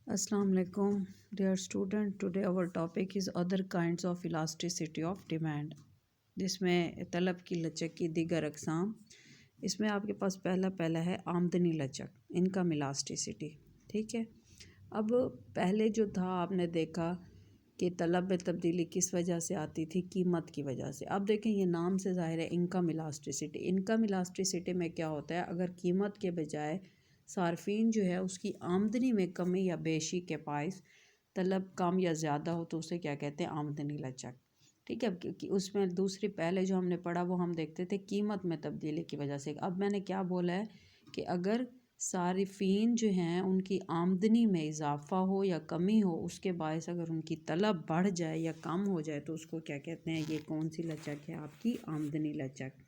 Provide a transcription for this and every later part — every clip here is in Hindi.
Assalamu alaikum, dear student. Today our topic is other kinds of elasticity of demand. जिसमें तलब की लचक की दीगर अक़साम। इसमें आपके पास पहला है आमदनी लचक, इनकम इलास्टिसिटी। ठीक है। अब पहले जो था आपने देखा कि तलब में तब्दीली किस वजह से आती थी, कीमत की वजह से। अब देखें ये नाम से ज़ाहिर है इनकम इलास्टिसिटी। इनकम इलास्टिसिटी में क्या होता है, अगर कीमत के बजाय सार्फिन जो है उसकी आमदनी में कमी या बेशी के पास तलब कम या ज़्यादा हो तो उसे क्या कहते हैं, आमदनी लचक। ठीक है। क्योंकि उसमें दूसरी पहले जो हमने पढ़ा वो हम देखते थे कीमत में तब्दीली की वजह से। अब मैंने क्या बोला है कि अगर सारिफिन जो हैं उनकी आमदनी में इजाफ़ा हो या कमी हो, उसके बायस अगर उनकी तलब बढ़ जाए या कम हो जाए तो उसको क्या कहते हैं, ये कौन सी लचक है, आपकी आमदनी लचक।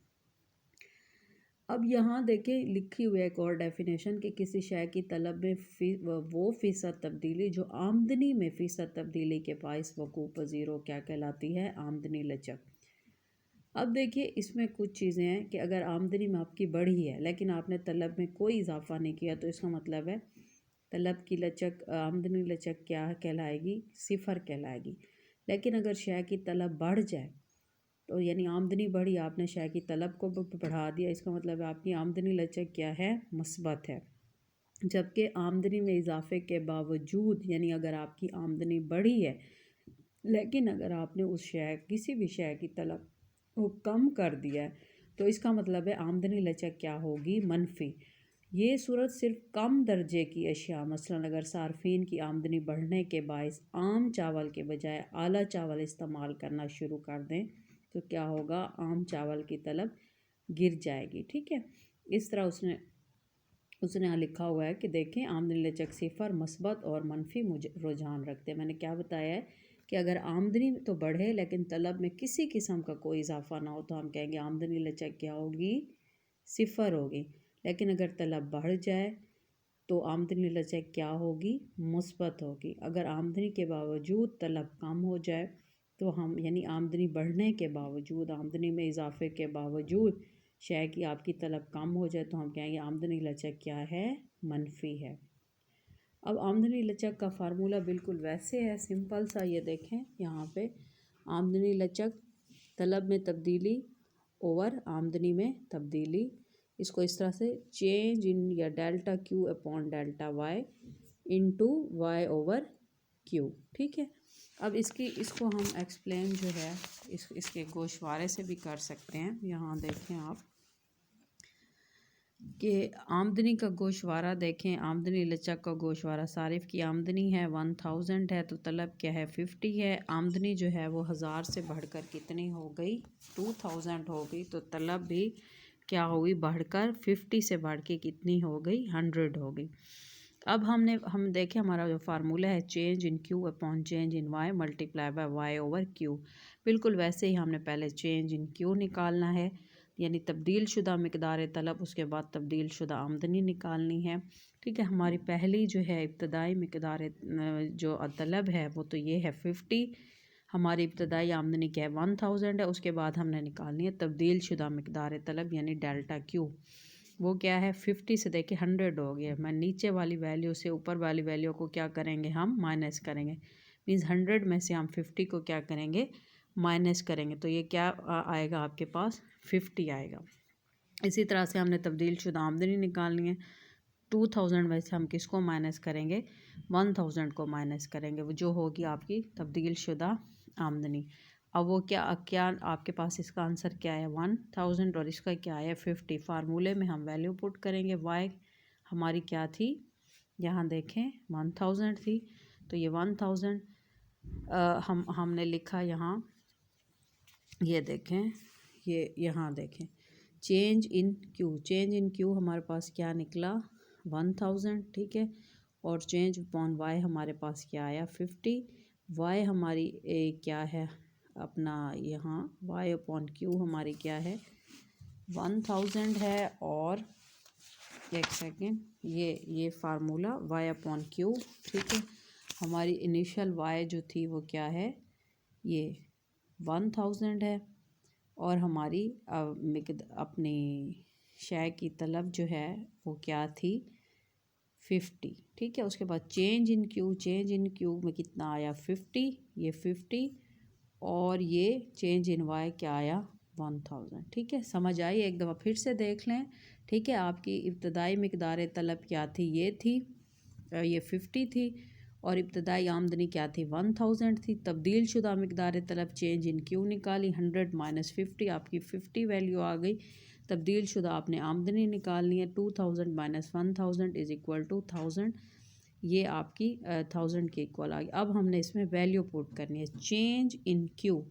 अब यहाँ देखें लिखी हुई है एक और डेफिनेशन कि किसी शय की तलब में वो फ़ीसद तब्दीली जो आमदनी में फ़ीसद तब्दीली के बायस वकूफ़ पज़ीर हो, क्या कहलाती है, आमदनी लचक। अब देखिए इसमें कुछ चीज़ें हैं कि अगर आमदनी में आपकी बढ़ी है लेकिन आपने तलब में कोई इजाफ़ा नहीं किया तो इसका मतलब है तलब की लचक, आमदनी लचक क्या कहलाएगी, सिफ़र कहलाएगी। लेकिन अगर शय की तलब बढ़ जाए तो यानी आमदनी बढ़ी, आपने शय की तलब को बढ़ा दिया, इसका मतलब है आपकी आमदनी लचक क्या है, मस्बत है। जबकि आमदनी में इजाफे के बावजूद यानी अगर आपकी आमदनी बढ़ी है लेकिन अगर आपने उस शय किसी भी शय की तलब को कम कर दिया है तो इसका मतलब है आमदनी लचक क्या होगी, मनफी। ये सूरत सिर्फ कम दर्जे की अशिया, मसलन अगर सार्फिन की आमदनी बढ़ने के बायस आम चावल के बजाय आला चावल इस्तेमाल करना शुरू कर दें तो क्या होगा, आम चावल की तलब गिर जाएगी। ठीक है। इस तरह उसने यहाँ लिखा हुआ है कि देखें आमदनी लचक सिफर, मस्बत और मनफी रुझान रखते हैं। मैंने क्या बताया है कि अगर आमदनी तो बढ़े लेकिन तलब में किसी किस्म का कोई इजाफा ना हो तो हम कहेंगे आमदनी लचक क्या होगी, सिफर होगी। लेकिन अगर तलब बढ़ जाए तो आमदनी लचक क्या होगी, मुस्बत होगी। अगर आमदनी के बावजूद तलब कम हो जाए तो हम यानी आमदनी बढ़ने के बावजूद, आमदनी में इजाफे के बावजूद शय की आपकी तलब कम हो जाए तो हम कहेंगे आमदनी लचक क्या है, मनफी है। अब आमदनी लचक का फार्मूला बिल्कुल वैसे है, सिंपल सा। ये देखें यहाँ पे आमदनी लचक तलब में तब्दीली ओवर आमदनी में तब्दीली। इसको इस तरह से चेंज इन या delta Q upon delta Y into Y over Q. ठीक है। अब इसको हम एक्सप्लेन जो है इसके गोशवारे से भी कर सकते हैं। यहाँ देखें आप कि आमदनी का गोशवारा देखें, आमदनी लचक का गोशवारा, सारिफ की आमदनी है 1000 है तो तलब क्या है, 50 है। आमदनी जो है वो 1000 से बढ़कर कितनी हो गई, 2000 हो गई। तो तलब भी क्या होगी, बढ़कर 50 से बढ़ के कितनी हो गई, 100 हो गई। अब हम देखें हमारा जो फार्मूला है change in Q upon change in Y multiply by Y over Q. बिल्कुल वैसे ही हमने पहले चेंज इन क्यू निकालना है यानी तब्दील शुदा मकदार तलब, उसके बाद तब्दील शुदा आमदनी निकालनी है। ठीक है। हमारी पहली जो है इब्तदाई मकदार जो तलब है वो तो ये है 50। हमारी इब्तदाई आमदनी क्या है, 1000 है। उसके बाद हमने निकालनी है तब्दील शुदा मकदार तलब यानी डेल्टा क्यू। वो क्या है, 50 से देखिए 100 हो गया। मैं नीचे वाली वैल्यू से ऊपर वाली वैल्यू को क्या करेंगे, हम माइनस करेंगे। मीन्स 100 में से हम 50 को क्या करेंगे, माइनस करेंगे। तो ये क्या आएगा आपके पास, 50 आएगा। इसी तरह से हमने तब्दील शुदा आमदनी निकालनी है। 2000 में से हम किसको माइनस करेंगे, 1000 को माइनस करेंगे, वो जो होगी आपकी तब्दील शुदा आमदनी। अब वो क्या आपके पास इसका आंसर क्या है, 1000 और इसका क्या है, 50। फार्मूले में हम वैल्यू पुट करेंगे। वाई हमारी क्या थी, यहाँ देखें 1000 थी तो ये 1000 हमने लिखा यहाँ, ये देखें, ये यहाँ देखें change in Q. Change in Q हमारे पास क्या निकला, 1000। ठीक है। और चेंज अपॉन वाई हमारे पास क्या आया, 50। वाई हमारी क्या है अपना, यहाँ वाई अपॉन क्यू हमारी क्या है, 1000 है। और एक सेकेंड, ये फार्मूला वाई अपॉन क्यू। ठीक है। हमारी इनिशियल वाई जो थी वो क्या है, ये 1000 है। और हमारी अपनी शय की तलब जो है वो क्या थी, 50। ठीक है। उसके बाद change in Q, change in Q में कितना आया 50, ये 50, और ये चेंज इन वाई क्या आया 1000। ठीक है, समझ आई? एक दफ़ा फिर से देख लें। ठीक है, आपकी इब्तदाई मिकदार तलब क्या थी, ये थी, ये 50 थी, और इब्तदाई आमदनी क्या थी 1000 थी। तब्दील शुदा मिकदार तलब चेंज इन क्यू निकाली, 100 माइनस 50 आपकी 50 वैल्यू आ गई। तब्दील शुदा आपने आमदनी निकालनी है, 2000 माइनस 1000 इज़ इक्वल टू 1000, ये आपकी 1000 के इक्वल आ गई। अब हमने इसमें वैल्यू पुट करनी है। चेंज इन क्यू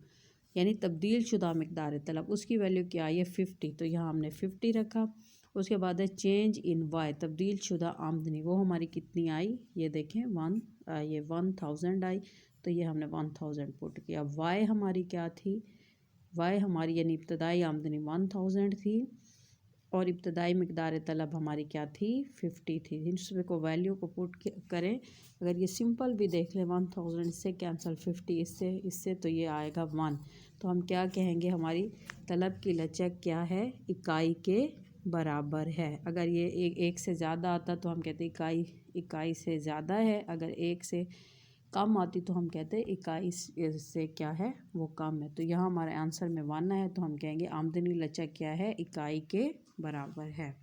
यानी तब्दील शुदा मिकदार तलब, उसकी वैल्यू क्या आई है 50, तो यहाँ हमने 50 रखा। उसके बाद है चेंज इन वाई, तब्दील शुदा आमदनी, वो हमारी कितनी आई, ये देखें ये 1000 आई, तो ये हमने 1000 पुट किया। वाई हमारी क्या थी, वाई हमारी यानी इब्तदाई आमदनी 1000 थी, और इब्तदाई मिकदार तलब हमारी क्या थी 50 थी। इसमें को वैल्यू को पुट करें, अगर ये सिंपल भी देख लें 1000 इससे कैंसिल, 50 इससे, इससे, तो ये आएगा 1। तो हम क्या कहेंगे, हमारी तलब की लचक क्या है, इकाई के बराबर है। अगर ये एक से ज़्यादा आता तो हम कहते इकाई से ज़्यादा है, अगर एक से कम आती तो हम कहते इकाई से क्या है वो कम है। तो यहाँ हमारे आंसर में 1 है, तो हम कहेंगे आमदनी लचक क्या है, इकाई के बराबर है।